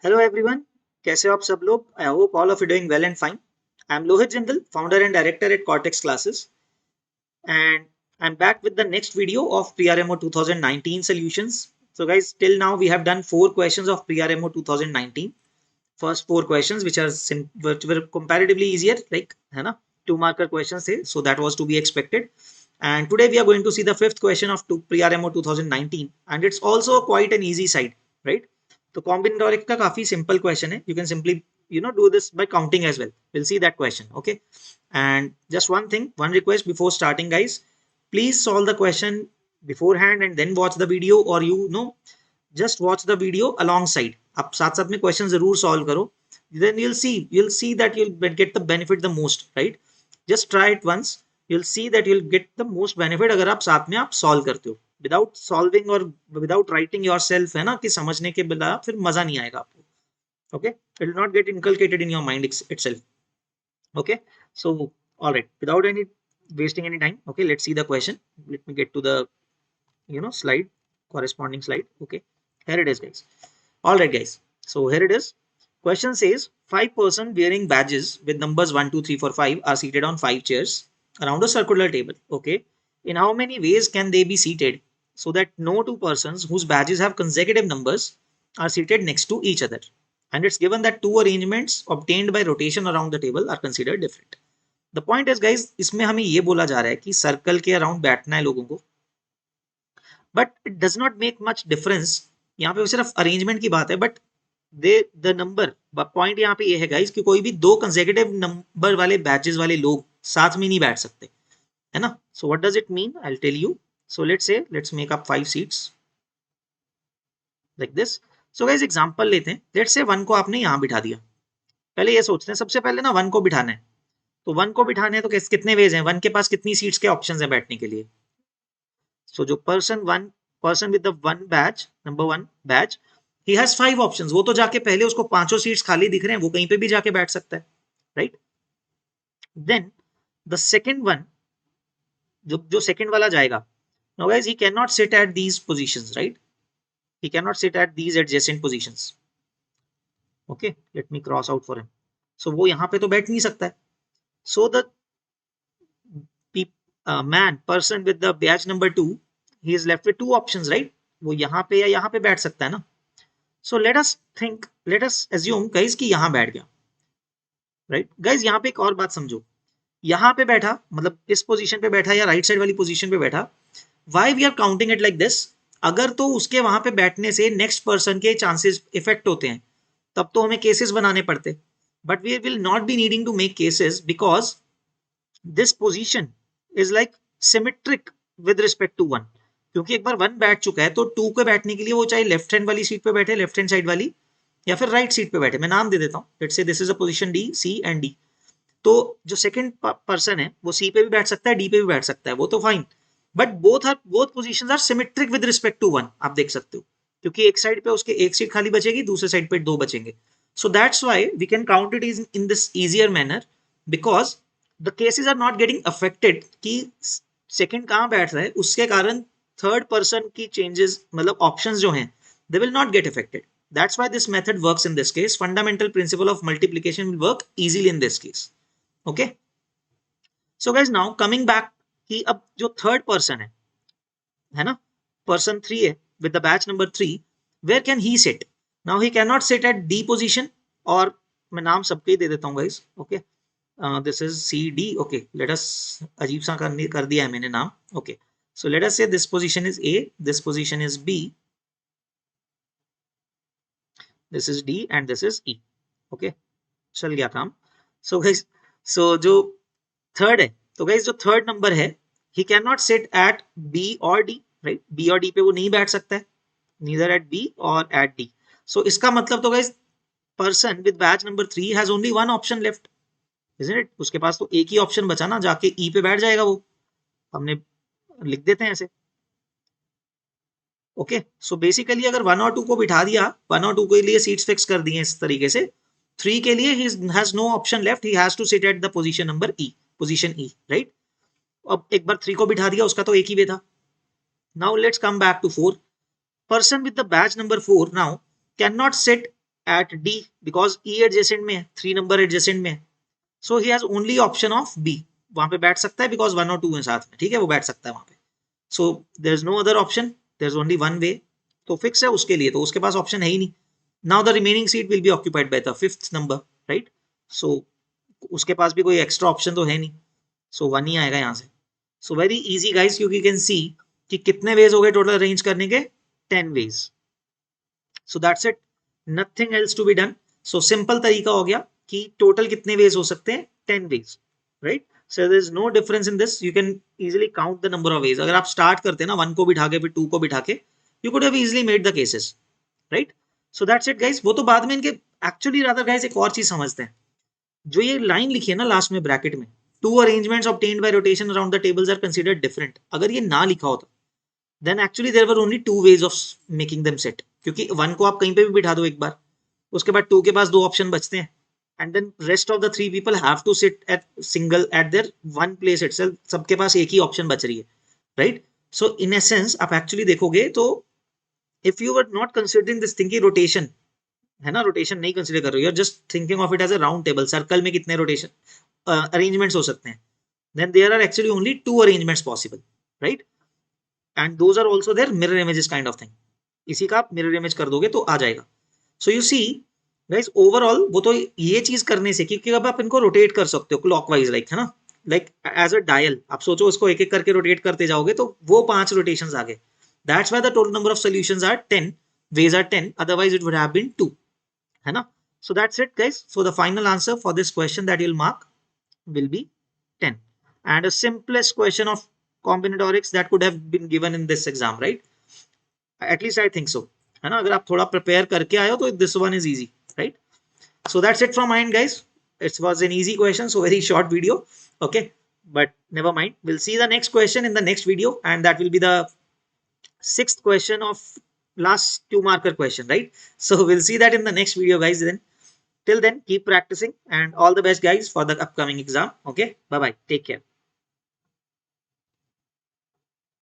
Hello everyone, कैसे हो आप सब लोग? I hope all of you doing well and fine. I'm Lohit Jindal, founder and director at Cortex Classes, and I'm back with the next video of PRMO 2019 solutions. So guys, till now we have done 4 questions of PRMO 2019. First 4 questions which were comparatively easier, like है ना, 2 marker questions थे, so that was to be expected. And today we are going to see the fifth question of PRMO 2019, and it's also quite an easy side, right? तो combinatoric का काफी simple question है. You can simply do this by counting as well. We'll see that question, okay? And just one thing, one request before starting, guys, please solve the question beforehand and then watch the video, or just watch the video alongside. आप साथ साथ में question जरूर solve करो. Then you'll see that you'll get the benefit the most, right? Just try it once. You'll see that you'll get the most benefit अगर आप साथ में आप सॉल्व करते हो. Without solving or without writing yourself, है ना, कि समझने के बिना फिर मजा नहीं आएगा आपको. Okay, it will not get inculcated in your mind itself. Okay, so all right, without any wasting any time, okay, let's see the question. Let me get to the slide, corresponding slide. Okay, here it is, guys. All right, guys, so here it is. Question says 5 persons wearing badges with numbers 1 2 3 4 5 are seated on 5 chairs around a circular table. Okay, in how many ways can they be seated so that no 2 persons whose badges have consecutive numbers are seated next to each other? And it's given that 2 arrangements obtained by rotation around the table are considered different. The point is, guys, इसमें हमें ये बोला जा रहा है कि circle के around बैठना है लोगों को, but it does not make much difference. यहाँ पे सिर्फ अरेंजमेंट की बात है, बट द नंबर पॉइंट यहाँ पे ये है, गाइस, कि कोई भी 2 कंसेक्यूटिव नंबर वाले बैचेस वाले लोग साथ में नहीं बैठ सकते, है ना. So what does it mean, I will tell you. So let's make up 5 seats like this. So guys, example लेते हैं. लेट्स से 1 को आपने यहाँ बिठा दिया. पहले ये सोचते हैं, सबसे पहले ना 1 को बिठाना है. तो 1 को बिठाने तो कितने वेज हैं, 1 के पास कितनी सीट्स के ऑप्शंस हैं बैठने के लिए. सो जो person with the number 1 badge, he has 5 options. वो तो जाके पहले उसको 5 सीट्स खाली दिख रहे हैं, वो कहीं पे भी जाके बैठ सकता है, right. Then the second one, जो सेकंड वाला जाएगा, now guys, he cannot sit at these positions, right? He cannot sit at these adjacent positions. Okay, let me cross out for him. So वो यहाँ पे तो बैठ नहीं सकता है. So the person with the badge number 2, he is left with 2 options, right? वो यहाँ पे या यहाँ पे बैठ सकता है ना. So let us assume, guys, कि यहाँ बैठ गया, right? Guys, यहाँ पे एक और बात समझो. यहाँ पे बैठा मतलब इस पोजीशन पे बैठा या राइट साइड वाली पोजीशन पे बैठा. Why we are counting it like this? अगर तो उसके वहां पे बैठने से नेक्स्ट पर्सन के चांसेस इफेक्ट होते हैं, तब तो हमें केसेस बनाने पड़ते. But we will not be needing to make cases because this position is like symmetric with respect to 1. क्योंकि एक बार 1 बैठ चुका है तो 2 के बैठने के लिए वो चाहे लेफ्ट हैंड वाली सीट पे बैठे, लेफ्ट हैंड साइड वाली, या फिर राइट सीट पे बैठे. मैं नाम दे देता हूँ. Let's say this is a position D, C and D. तो जो सेकंड पर्सन है वो सी पे भी बैठ सकता है, डी पे भी बैठ सकता है, वो तो fine. But both positions are symmetric with respect to 1. आप देख सकते हो, क्योंकि एक साइड पे उसके एक सीट खाली बचेगी, दूसरे साइड पे 2 बचेंगे. So that's why we can count it is in this easier manner, because the cases are not getting affected कि सेकंड कहाँ बैठ रहा है. उसके कारण थर्ड पर्सन की चेंजेस, मतलब ऑप्शंस जो हैं, they will not get affected. That's why this method works in this case. Fundamental principle of multiplication will work easily in this case. Okay. So guys, now coming back कि अब जो third person है ना, person 3 है with the batch number 3, where can he sit? Now he cannot sit at D position, और मैं नाम सबके ही दे देता हूँ guys. Okay. This is C, D. Okay. Let us, अजीब सा कर दिया है मैंने नाम. Okay. So let us say this position is A, this position is B, this is D and this is E. Okay. चल गया काम. So guys, so जो थर्ड है, तो गाइस जो थर्ड नंबर है, he can not sit at B और D, right. B और डी पे वो नहीं बैठ सकता है, नीदर एट बी और एट डी. सो इसका मतलब तो guys person with batch number 3 has only 1 option left, isn't it. उसके पास तो एक ही ऑप्शन बचा ना, जाके ई पे बैठ जाएगा वो. हमने लिख देते हैं ऐसे. ओके. सो बेसिकली अगर 1 और 2 को बिठा दिया, 1 और 2 के लिए सीट्स फिक्स कर दी हैं इस तरीके से. 3 के लिए he has no option left, he has to sit at the position number E, position E, right. अब एक बार 3 को बिठा दिया, उसका तो एक ही वे था. Now let's come back to 4. Person with the batch number 4 now can not sit at D because E adjacent में है, 3 number adjacent में है, so he has only option of B. वहां पे बैठ सकता है because 1 और 2 है साथ में, ठीक है, वो बैठ सकता है वहां पे. So there is no other option, there is only one way. तो फिक्स है उसके लिए, तो उसके पास ऑप्शन है ही नहीं. Now the remaining seat will be occupied by the 5th number, right? So उसके पास भी कोई एक्स्ट्रा ऑप्शन तो है नहीं, so 1 ही आएगा यहाँ से. So very easy guys, क्योंकि you can see कि कितने वेज हो गए टोटल अरेंज करने के, 10 ways. So that's it, nothing else to be done. So simple तरीका हो गया कि टोटल कितने वेज हो सकते हैं, 10 ways, right? So there is no difference in this, you can easily count the number of ways. अगर आप स्टार्ट करते ना 1 को बिठा के फिर 2 को बिठा के, you could have easily made the cases, right? So that's it guys. वो तो बाद में इनके एक्चुअली रादर गाइस एक और चीज समझते हैं, जो ये लाइन लिखी है ना लास्ट में ब्रैकेट में, 2 arrangements obtained by rotation around the tables are considered different. अगर ये ना लिखा होता then actually there were only 2 ways of making them sit, क्योंकि 1 को आप कहीं पे भी बिठा दो एक बार, उसके बाद 2 के पास 2 ऑप्शन बचते हैं, and then rest of the 3 people have to sit at single at their one place itself. सबके पास एक ही ऑप्शन बच रही है, right? So in essence आप एक्चुअली देखोगे तो if you were not considering this thing की रोटेशन है ना, रोटेशन नहीं कंसिडर कर रहे हो, you are just thinking of it as a round table, circle में कितने रोटेशन अरेंजमेंट्स हो सकते हैं, then there are actually only 2 arrangements possible, right? And those are also their mirror images kind of thing. इसी का आप mirror image कर दोगे तो आ जाएगा. So you see guys overall वो तो ये चीज करने से, क्योंकि अब आप इनको रोटेट कर सकते हो क्लॉकवाइज, लाइक है ना, लाइक एज अ डायल. आप सोचो उसको एक एक करके रोटेट करते जाओगे तो वो 5 रोटेशंस आ गए. That's why the total number of solutions are 10, ways are 10, otherwise it would have been 2, है ना. So that's it guys. So the final answer for this question that you will mark will be 10, and a simplest question of combinatorics that could have been given in this exam, right? At least I think so, है ना. अगर आप थोड़ा prepare करके आए हो तो this one is easy, right? So that's it from my end guys. It was an easy question, so very short video, okay, but never mind, we'll see the next question in the next video, and that will be the 6th question of last 2 marker question, right? So we'll see that in the next video guys. Then till then keep practicing, and all the best guys for the upcoming exam. Okay, bye bye, take care.